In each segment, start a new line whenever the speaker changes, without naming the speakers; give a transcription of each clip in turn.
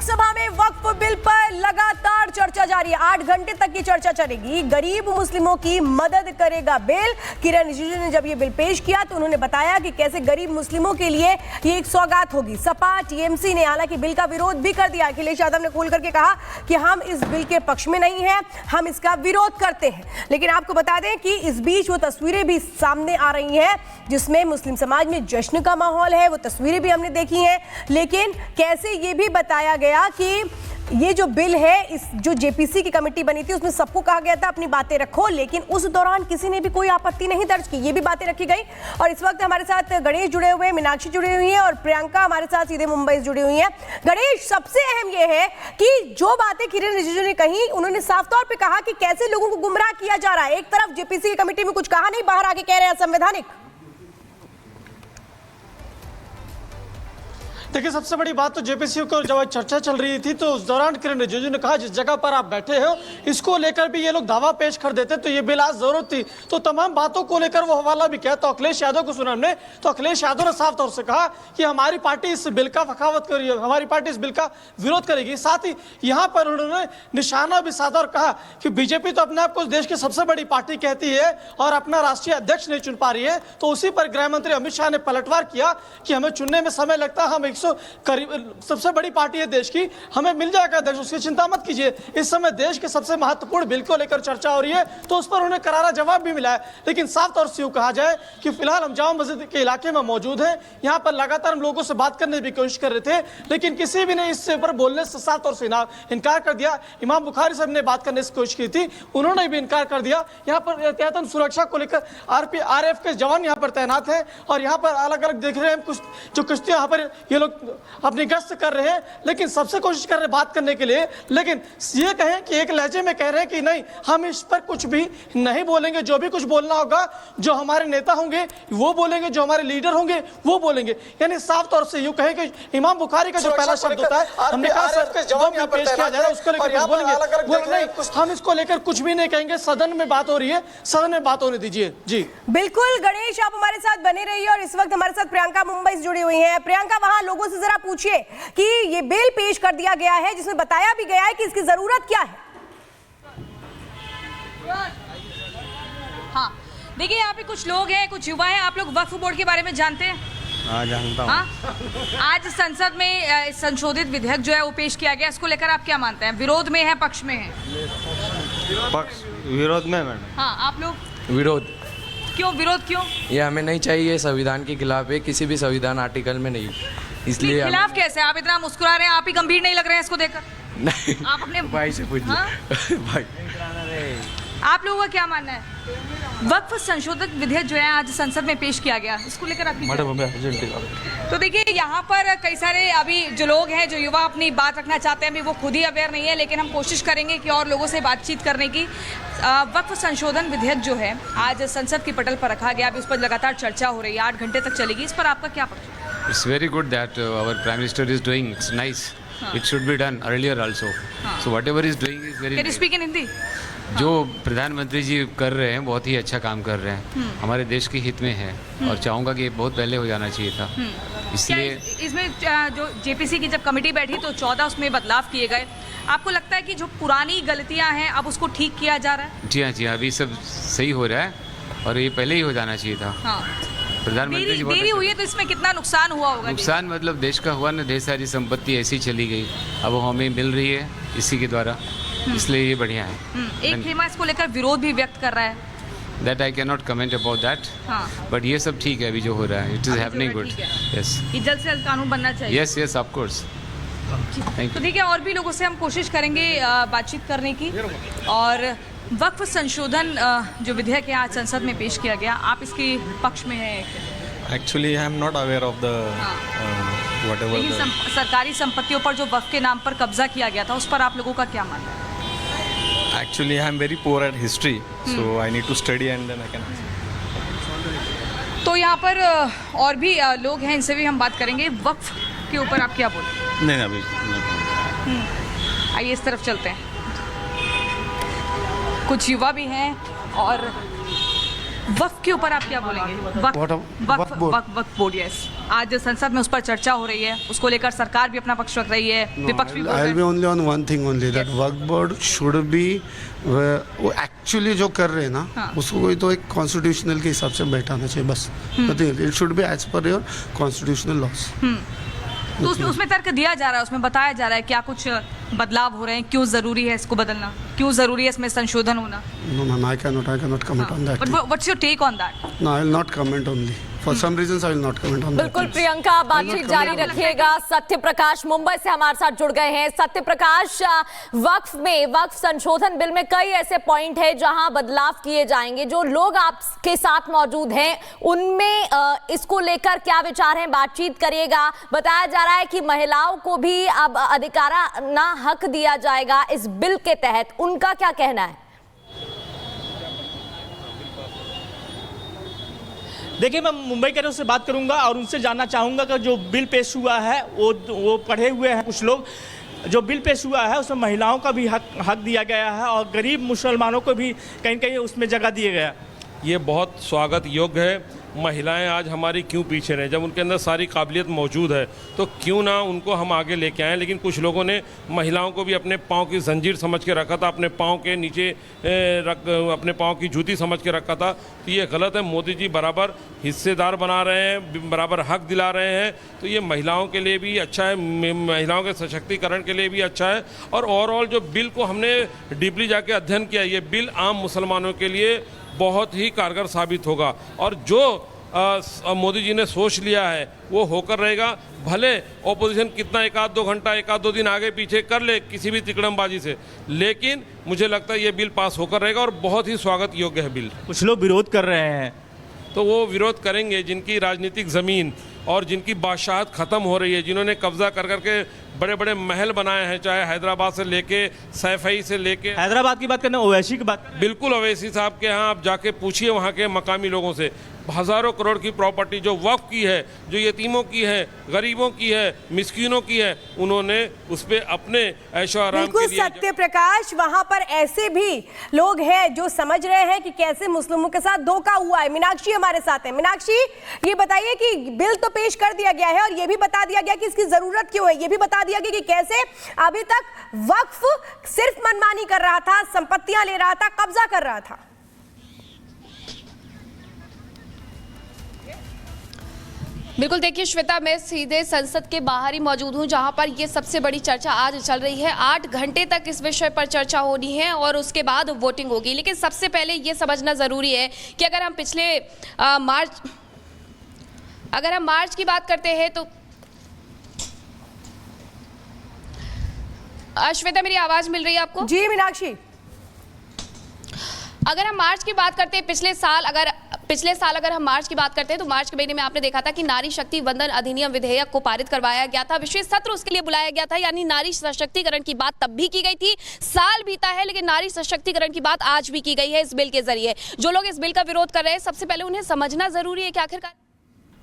लोकसभा में वक्फ बिल पर लगातार चर्चा जारी है। 8 घंटे तक की चर्चा चलेगी। गरीब मुस्लिमों की मदद करेगा बिल। किरण रिजिजू ने जब ये बिल पेश किया तो उन्होंने बताया कि कैसे गरीब मुस्लिमों के लिए ये एक सौगात होगी। सपा टीएमसी ने हालांकि बिल का विरोध भी कर दिया। अखिलेश यादव ने खोल करके कहा कि हम इस बिल के पक्ष में नहीं हैं, हम इसका विरोध करते हैं। लेकिन आपको बता दें कि इस बीच वो तस्वीरें भी सामने आ रही हैं जिसमें मुस्लिम समाज में जश्न का माहौल है। वो तस्वीरें भी हमने देखी हैं। लेकिन कैसे ये भी बताया गया कि ये जो बिल है, इस जो जेपीसी की कमेटी बनी थी उसमें सबको कहा गया था अपनी बातें रखो, लेकिन उस दौरान किसी ने भी कोई आपत्ति नहीं दर्ज की। ये भी बातें रखी गई। और इस वक्त हमारे साथ गणेश जुड़े हुए हैं, मीनाक्षी जुड़ी हुई हैं और प्रियंका हमारे साथ सीधे मुंबई से जुड़ी हुई हैं। गणेश, सबसे अहम ये है कि जो बातें किरण रिजिजू ने कही, उन्होंने साफ तौर पर कहा कि कैसे लोगों को गुमराह किया जा रहा है। एक तरफ जेपीसी की कमेटी में कुछ कहा नहीं, बाहर आके कह रहे हैं असंवैधानिक।
देखिए, सबसे बड़ी बात तो जेपीसी को जब चर्चा चल रही थी तो उस दौरान किरण रिजिजू ने कहा जिस जगह पर आप बैठे हो इसको लेकर भी ये लोग दावा पेश कर देते तो ये बिल आज जरूरत थी। तो तमाम बातों को लेकर वो हवाला भी किया। तो अखिलेश यादव को सुना हमने, तो अखिलेश यादव ने साफ तौर से कहा कि हमारी पार्टी इस बिल का वकावत करी है, हमारी पार्टी इस बिल का विरोध करेगी। साथ ही यहाँ पर उन्होंने निशाना भी साधा और कहा कि बीजेपी तो अपने आप को देश की सबसे बड़ी पार्टी कहती है और अपना राष्ट्रीय अध्यक्ष नहीं चुन पा रही है। तो उसी पर गृह मंत्री अमित शाह ने पलटवार किया कि हमें चुनने में समय लगता है, हम करीब सबसे बड़ी पार्टी है देश की, हमें मिल जाएगा अध्यक्ष, उसकी चिंता मत कीजिए। इस समय देश के सबसे महत्वपूर्ण बिल को लेकर चर्चा हो रही है तो उस पर उन्हें करारा जवाब भी मिला है। लेकिन साफ तौर से कहा जाए कि फिलहाल हम जामा मस्जिद के इलाके में मौजूद हैं। यहाँ पर लगातार हम लोगों से बात करने की कोशिश कर रहे थे, लेकिन किसी भी ने इससे ऊपर बोलने से साफ तौर से इनकार कर दिया। इमाम बुखारी साहब ने बात करने की कोशिश की थी, उन्होंने भी इनकार कर दिया। यहाँ पर एहतियातन सुरक्षा को लेकर आरएफ के जवान यहाँ पर तैनात हैं और यहाँ पर अलग अलग देख रहे हैं कुछ जो किश्तियां यहाँ पर ये लोग अपनी गश्त कर रहे हैं, लेकिन सबसे कोशिश कर रहे हैं बात करने के लिए। लेकिन ये कहें कि एक लहजे में कह रहे हैं कि नहीं, हम इस पर कुछ भी नहीं बोलेंगे, जो भी कुछ बोलना होगा जो हमारे नेता होंगे वो बोलेंगे, जो हमारे लीडर होंगे वो बोलेंगे। यानी साफ तौर से यूं कहें कि इमाम बुखारी का जो पहला शब्द होता है, हमने कहा सर पेश किया जाए उसको लेकर बोलेंगे, नहीं हम इसको लेकर कुछ भी नहीं कहेंगे। सदन में बात हो रही है, सदन में बात होने दीजिए। जी
बिल्कुल गणेश, आप हमारे साथ बने रहिए। और इस वक्त हमारे साथ प्रियंका मुंबई से जुड़ी हुई है। प्रियंका, वहां लोगों से जरा पूछिए कि ये बिल पेश कर दिया गया है जिसमें बताया भी गया है कि इसकी जरूरत क्या है।
हाँ, देखिए यहाँ पे कुछ लोग हैं, कुछ युवा हैं। आप लोग वक्फ बोर्ड के बारे में जानते हैं?
हाँ, जानता हूँ।
हाँ, आज संसद में संशोधित विधेयक जो है वो पेश किया गया, इसको लेकर आप क्या मानते हैं? विरोध में है, पक्ष में है?
पक्ष विरोध में मैडम।
हाँ, आप लोग
विरोध।
क्यों विरोध, क्यों?
ये हमें नहीं चाहिए, संविधान के खिलाफ है, किसी भी संविधान आर्टिकल में नहीं, इसलिए
खिलाफ कैसे? आप इतना मुस्कुरा रहे हैं, आप ही गंभीर नहीं लग रहे हैं इसको देखकर।
नहीं,
आप अपने
भाई से पूछिए।
हाँ?
भाई,
आप लोगों का क्या मानना है? वक्फ संशोधक विधेयक जो है आज संसद में पेश किया गया, इसको लेकर आप तो देखिए यहाँ पर कई सारे अभी जो लोग हैं, जो युवा अपनी बात रखना चाहते हैं, अभी वो खुद ही अवेयर नहीं है, लेकिन हम कोशिश करेंगे कि और लोगों से बातचीत करने की। वक्फ संशोधन विधेयक जो है आज संसद की पटल पर रखा गया, अभी उस पर लगातार चर्चा हो रही है, 8 घंटे तक चलेगी। इस पर आपका क्या पक्ष है?
It's very good that our Prime Minister is doing. It's nice. It should be done earlier also. So whatever is doing is very.
Can you speak in Hindi?
जो प्रधानमंत्री जी कर रहे हैं बहुत ही अच्छा काम कर रहे हैं, हमारे देश के हित में है और चाहूँगा कि ये बहुत पहले हो जाना चाहिए था। इसलिए
इसमें जो जेपीसी की जब कमेटी बैठी तो 14 उसमें बदलाव किए गए। आपको लगता है कि जो पुरानी गलतियां हैं अब उसको ठीक किया जा रहा है?
जी हाँ, अभी सब सही हो रहा है और ये पहले ही हो जाना चाहिए था।
हाँ,
प्रधानमंत्री जी
देरी हुई है तो इसमें कितना नुकसान हुआ होगा?
नुकसान मतलब देश का हुआ ना, ढेर सारी संपत्ति ऐसी चली गई, अब वो हमें मिल रही है इसी के द्वारा, इसलिए ये बढ़िया है।
एक खेमा इसको लेकर विरोध भी व्यक्त कर रहा है।
That I cannot comment about that.
हाँ।
But ये सब ठीक है अभी जो हो रहा है, it is happening good. Yes.
ये जल्द से जल्द कानून बनना चाहिए।
Yes, of course.
तो देखिए और भी लोगों से हम कोशिश करेंगे बातचीत करने की। और वक्फ संशोधन जो विधेयक है आज संसद में पेश किया गया, आप इसके पक्ष में हैं?
Actually I am not aware of the whatever.
सरकारी संपत्तियों पर जो वक्फ के नाम पर कब्जा किया गया था, उस पर आप लोगों का क्या मानना है?
Actually, I am very poor at history, so I need to study and then I can.
तो यहाँ पर और भी लोग हैं, इनसे भी हम बात करेंगे। वक्फ के ऊपर आप क्या बोलते?
नहीं अभी।
आइए इस तरफ चलते हैं। कुछ युवा भी हैं और वक्फ के ऊपर आप क्या बोलेंगे? वक्फ बोर्ड, यस। आज संसद में उस पर चर्चा हो रही है, उसको लेकर सरकार भी अपना पक्ष रख रही है, विपक्ष भी बोल रहा है।
I'll be only on one thing only, that Waqf board should be वो एक्चुअली जो कर रहे हैं ना उसको कोई तो एक कॉन्स्टिट्यूशनल के हिसाब से बैठाना चाहिए बस। It should be as per your constitutional laws.
तो उसमें तर्क दिया जा रहा है, उसमें बताया जा रहा है क्या कुछ बदलाव हो रहे हैं, क्यों जरूरी है इसको बदलना, क्यों जरूरी है इसमें संशोधन होना।
No, ma'am, I cannot comment on that.
But what's your take on that?
No, I will not comment only. For some reasons, I will not comment on that.
बिल्कुल प्रियंका, बातचीत जारी रखिएगा। सत्य प्रकाश मुंबई से हमारे साथ जुड़ गए हैं। सत्य प्रकाश, वक्फ संशोधन बिल में कई ऐसे पॉइंट है जहां बदलाव किए जाएंगे, जो लोग आपके साथ मौजूद हैं उनमें इसको लेकर क्या विचार हैं, बातचीत करिएगा। बताया जा रहा है कि महिलाओं को भी अब अधिकाराना हक दिया जाएगा इस बिल के तहत, उनका क्या कहना है?
देखिए, मैं मुंबईकरों से बात करूंगा और उनसे जानना चाहूंगा कि जो बिल पेश हुआ है वो पढ़े हुए हैं कुछ लोग। जो बिल पेश हुआ है उसमें महिलाओं का भी हक दिया गया है और गरीब मुसलमानों को भी कहीं कहीं उसमें जगह दिया गया।
ये बहुत स्वागत योग्य है। महिलाएं आज हमारी क्यों पीछे रहे, जब उनके अंदर सारी काबिलियत मौजूद है तो क्यों ना उनको हम आगे लेके आएँ। लेकिन कुछ लोगों ने महिलाओं को भी अपने पाँव की जंजीर समझ के रखा था, अपने पाँव के नीचे अपने पाँव की जूती समझ के रखा था। तो ये गलत है। मोदी जी बराबर हिस्सेदार बना रहे हैं, बराबर हक दिला रहे हैं, तो ये महिलाओं के लिए भी अच्छा है, महिलाओं के सशक्तिकरण के लिए भी अच्छा है। और ओवरऑल जो बिल को हमने डीपली जाके अध्ययन किया, ये बिल आम मुसलमानों के लिए बहुत ही कारगर साबित होगा। और जो मोदी जी ने सोच लिया है वो होकर रहेगा। भले ओपोजिशन कितना एक आध दो घंटा, एक आध दो दिन आगे पीछे कर ले किसी भी तिकड़मबाजी से, लेकिन मुझे लगता है ये बिल पास होकर रहेगा और बहुत ही स्वागत योग्य है बिल।
कुछ लोग विरोध कर रहे हैं,
तो वो विरोध करेंगे जिनकी राजनीतिक ज़मीन और जिनकी बादशाहत ख़त्म हो रही है, जिन्होंने कब्जा कर करके बड़े बड़े महल बनाए हैं, चाहे हैदराबाद से लेके सैफई से लेके।
हैदराबाद की बात करना, ओवैसी की बात।
बिल्कुल, ओवैसी साहब के यहाँ आप जाके पूछिए वहाँ के मकामी लोगों से। हज़ारों करोड़ की प्रॉपर्टी जो वक्फ की है, जो यतीमों की है, गरीबों की है, मिस्कीनों की है, उन्होंने उस पर अपने ऐशो आराम के लिए।
सत्य प्रकाश, वहां पर ऐसे भी लोग हैं जो समझ रहे हैं कि कैसे मुस्लिमों के साथ धोखा हुआ है। मीनाक्षी हमारे साथ है। मीनाक्षी, ये बताइए कि बिल तो पेश कर दिया गया है और ये भी बता दिया गया कि इसकी जरूरत क्यों है, ये भी बता दिया गया कि कैसे अभी तक वक्फ सिर्फ मनमानी कर रहा था, संपत्तियां ले रहा था, कब्जा कर रहा था।
बिल्कुल, देखिए श्वेता, मैं सीधे संसद के बाहर ही मौजूद हूं जहां पर ये सबसे बड़ी चर्चा आज चल रही है। 8 घंटे तक इस विषय पर चर्चा होनी है और उसके बाद वोटिंग होगी। लेकिन सबसे पहले ये समझना ज़रूरी है कि अगर हम पिछले मार्च की बात करते हैं तो श्वेता, मेरी आवाज़ मिल रही है आपको?
जी मीनाक्षी।
अगर हम मार्च की बात करते हैं, पिछले साल अगर हम मार्च की बात करते हैं तो मार्च के महीने में आपने देखा था कि नारी शक्ति वंदन अधिनियम विधेयक को पारित करवाया गया था। विशेष सत्र उसके लिए बुलाया गया था, यानी नारी सशक्तिकरण की बात तब भी की गई थी। साल बीता है लेकिन नारी सशक्तिकरण की बात आज भी की गई है इस बिल के जरिए। जो लोग इस बिल का विरोध कर रहे हैं, सबसे पहले उन्हें समझना जरूरी है कि आखिरकार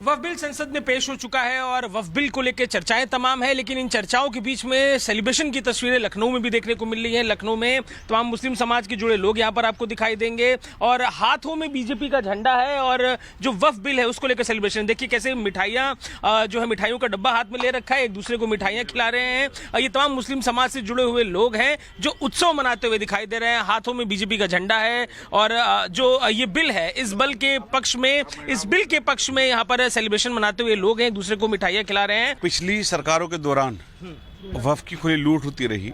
वक्फ बिल संसद में पेश हो चुका है और वक्फ बिल को लेकर चर्चाएं तमाम है। लेकिन इन चर्चाओं के बीच में सेलिब्रेशन की तस्वीरें लखनऊ में भी देखने को मिल रही हैं। लखनऊ में तमाम मुस्लिम समाज के जुड़े लोग यहां पर आपको दिखाई देंगे और हाथों में बीजेपी का झंडा है और जो वक्फ बिल है उसको लेकर सेलिब्रेशन। देखिए कैसे मिठाइयाँ जो है, मिठाइयों का डब्बा हाथ में ले रखा है, एक दूसरे को मिठाइयाँ खिला रहे हैं। ये तमाम मुस्लिम समाज से जुड़े हुए लोग हैं जो उत्सव मनाते हुए दिखाई दे रहे हैं। हाथों में बीजेपी का झंडा है और जो ये बिल है, इस बिल के पक्ष में यहाँ पर सेलिब्रेशन मनाते हुए लोग हैं, एक दूसरे को मिठाइयाँ खिला रहे हैं।
पिछली सरकारों के दौरान वक्फ की खुली लूट होती रही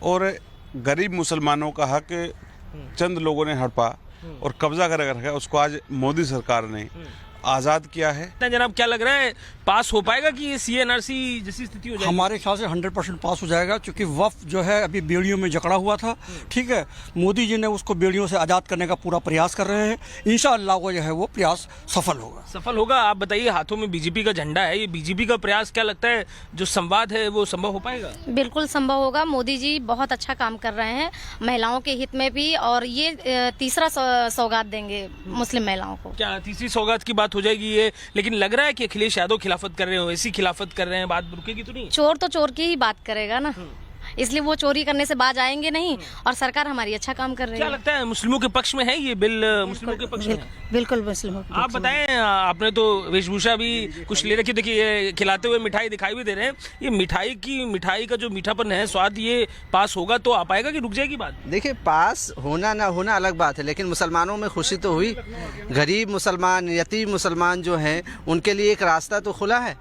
और गरीब मुसलमानों का हक चंद लोगों ने हड़पा और कब्जा कर रखा है। उसको आज मोदी सरकार ने आज़ाद किया है।
जनाब, क्या लग रहा है, पास हो पाएगा कि ये CNRC जैसी स्थिति हो जाएगी?
हमारे ख्याल से 100% पास हो जाएगा, क्योंकि वक्फ जो है अभी बेड़ियों में जकड़ा हुआ था। ठीक है, मोदी जी ने उसको बेड़ियों से आज़ाद करने का पूरा प्रयास कर रहे हैं। इंशाअल्लाह वो जो है वो प्रयास सफल होगा।
आप बताइए, हाथों में बीजेपी का झंडा है, ये बीजेपी का प्रयास क्या लगता है जो संवाद है वो संभव हो पाएगा?
बिल्कुल संभव होगा। मोदी जी बहुत अच्छा काम कर रहे हैं महिलाओं के हित में भी, और ये तीसरा सौगात देंगे मुस्लिम महिलाओं को।
क्या तीसरी सौगात की बात हो जाएगी ये? लेकिन लग रहा है कि अखिलेश यादव खिलाफत कर रहे हो, ऐसी खिलाफत कर रहे हैं, बात रुकेगी तो नहीं?
चोर तो चोर की ही बात करेगा ना, इसलिए वो चोरी करने से बाज आएंगे नहीं और सरकार हमारी अच्छा काम कर रही
क्या
है।
लगता है मुस्लिमों के पक्ष में है ये बिल? मुस्लिमों के पक्ष में है?
बिल्कुल मुस्लिमों के
आप बताएं, आपने तो वेशभूषा भी कुछ ले रखी, देखिए ये खिलाते हुए मिठाई दिखाई भी दे रहे हैं। ये मिठाई का जो मीठापन है, स्वाद, ये पास होगा तो आ पाएगा कि रुक जाएगी बात?
देखिए, पास होना ना होना अलग बात है, लेकिन मुसलमानों में खुशी तो हुई। गरीब मुसलमान, यतीम मुसलमान जो हैं, उनके लिए एक रास्ता तो खुला है।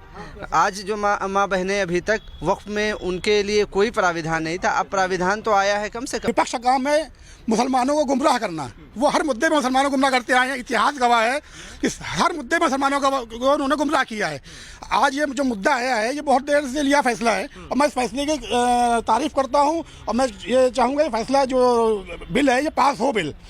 आज जो माँ बहनें अभी तक वक्फ में उनके लिए कोई प्राविधान नहीं था, अब प्राविधान तो आया है कम से कम।
विपक्ष का काम है मुसलमानों को गुमराह करना। वो हर मुद्दे में मुसलमानों को गुमराह करते आए हैं। इतिहास गवाह है कि हर मुद्दे में मुसलमानों को उन्होंने गुमराह किया है। आज ये जो मुद्दा आया है, ये बहुत देर से लिया फैसला है और मैं इस फैसले की तारीफ करता हूँ और मैं ये चाहूँगा ये फैसला जो बिल है ये पास हो बिल।